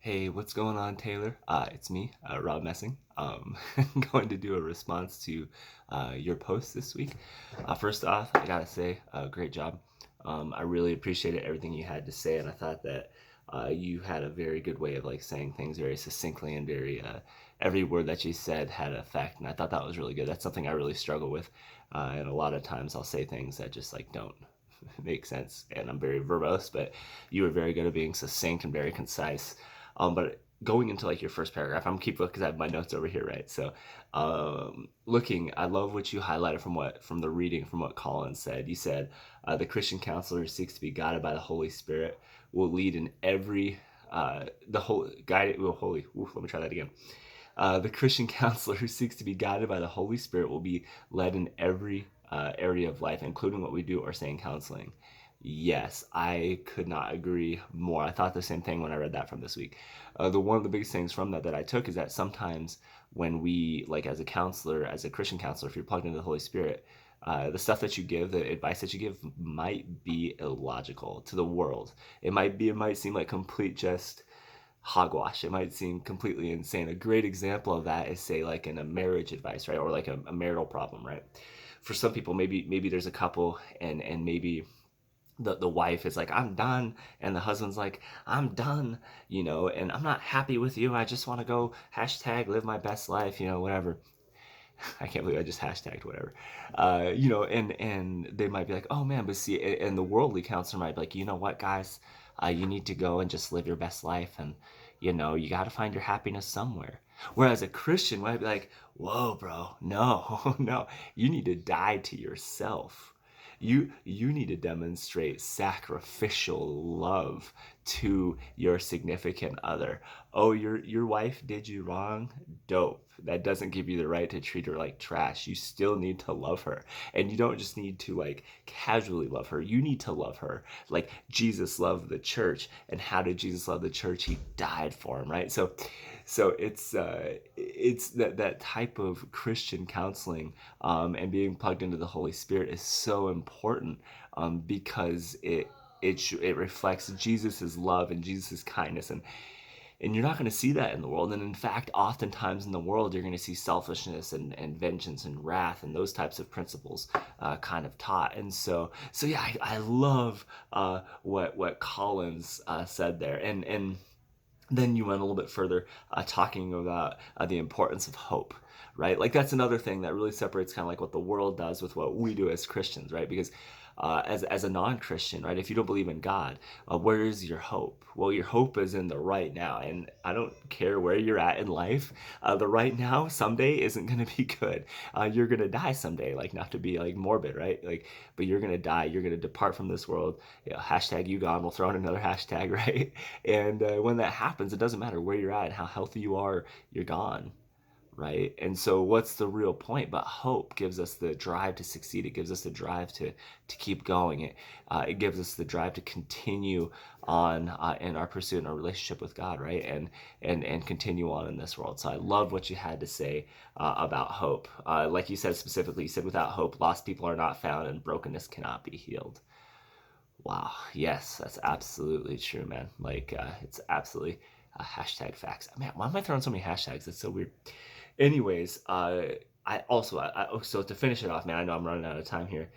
Hey, what's going on, Taylor? It's me, Rob Messing. I'm going to do a response to your post this week. First off, I gotta say, great job. I really appreciated everything you had to say, and I thought that you had a very good way of like saying things very succinctly and very every word that you said had effect, and I thought that was really good. That's something I really struggle with, and a lot of times I'll say things that just like don't make sense, and I'm very verbose, but you were very good at being succinct and very concise. But going into like your first paragraph, I'm keep because I have my notes over here, right? So, looking, I love what you highlighted from the reading from what Colin said. You said the Christian counselor who seeks to be guided by the Holy Spirit will lead in every the whole guided will holy. Oof, let me try that again. The Christian counselor who seeks to be guided by the Holy Spirit will be led in every area of life, including what we do or say in counseling. Yes, I could not agree more. I thought the same thing when I read that from this week. The one of the biggest things from that I took is that sometimes when we, like as a counselor, as a Christian counselor, if you're plugged into the Holy Spirit, the stuff that you give, the advice that you give, might be illogical to the world. It might seem like complete just hogwash. It might seem completely insane. A great example of that is say like in a marriage advice, right, or like a marital problem, right? For some people, maybe there's a couple and maybe the wife is like, I'm done, and the husband's like, I'm done, and I'm not happy with you. I just want to go hashtag live my best life, whatever. I can't believe I just hashtagged whatever. And they might be like, oh man, but see, and the worldly counselor might be like, you know what, guys, you need to go and just live your best life, and you got to find your happiness somewhere. Whereas a Christian might be like, whoa, bro, no, no, you need to die to yourself. You need to demonstrate sacrificial love to your significant other. Oh, your wife did you wrong? Dope. That doesn't give you the right to treat her like trash. You still need to love her. And you don't just need to like casually love her. You need to love her like Jesus loved the church. And how did Jesus love the church? He died for him, right? So it's that type of Christian counseling and being plugged into the Holy Spirit is so important because it reflects Jesus's love and Jesus's kindness, and you're not going to see that in the world. And in fact, oftentimes in the world, you're going to see selfishness and vengeance and wrath and those types of principles kind of taught. And so yeah, I love what Collins said there, and then you went a little bit further talking about the importance of hope, right? Like that's another thing that really separates kind of like what the world does with what we do as Christians, right? Because as a non-Christian, right, if you don't believe in God, where is your hope? Well, your hope is in the right now, and I don't care where you're at in life. The right now someday isn't going to be good. You're going to die someday, like not to be like morbid, right? Like, but you're going to die. You're going to depart from this world. Hashtag you gone. We'll throw in another hashtag, right? And when that happens, it doesn't matter where you're at, how healthy you are. You're gone, right? And so what's the real point? But hope gives us the drive to succeed. It gives us the drive to keep going. It gives us the drive to continue on in our pursuit and our relationship with God, right? And continue on in this world. So I love what you had to say about hope. Like you said specifically, you said without hope, lost people are not found and brokenness cannot be healed. Wow. Yes, that's absolutely true, man. Like, it's absolutely hashtag facts. Man, why am I throwing so many hashtags? It's so weird. Anyways, I also, so to finish it off, man, I know I'm running out of time here.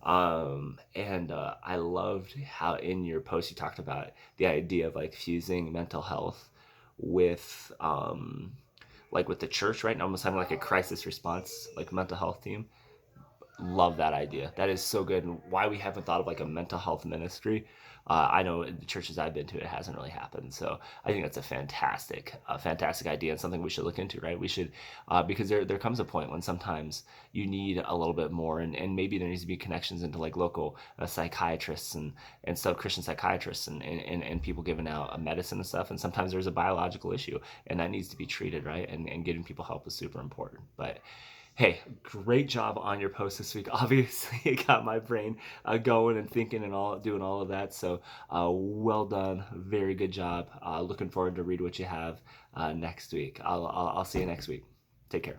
And I loved how in your post you talked about the idea of like fusing mental health with, like with the church, right? And almost having like a crisis response, like mental health team. Love that idea. That is so good. And why we haven't thought of like a mental health ministry, I know in the churches I've been to, it hasn't really happened. So I think that's fantastic idea and something we should look into, right? We should, because there comes a point when sometimes you need a little bit more, and maybe there needs to be connections into like local psychiatrists and stuff, Christian psychiatrists and people giving out medicine and stuff. And sometimes there's a biological issue and that needs to be treated, right? And getting people help is super important. But hey, great job on your post this week. Obviously, it got my brain going and thinking and all doing all of that. So, well done. Very good job. Looking forward to read what you have next week. I'll see you next week. Take care.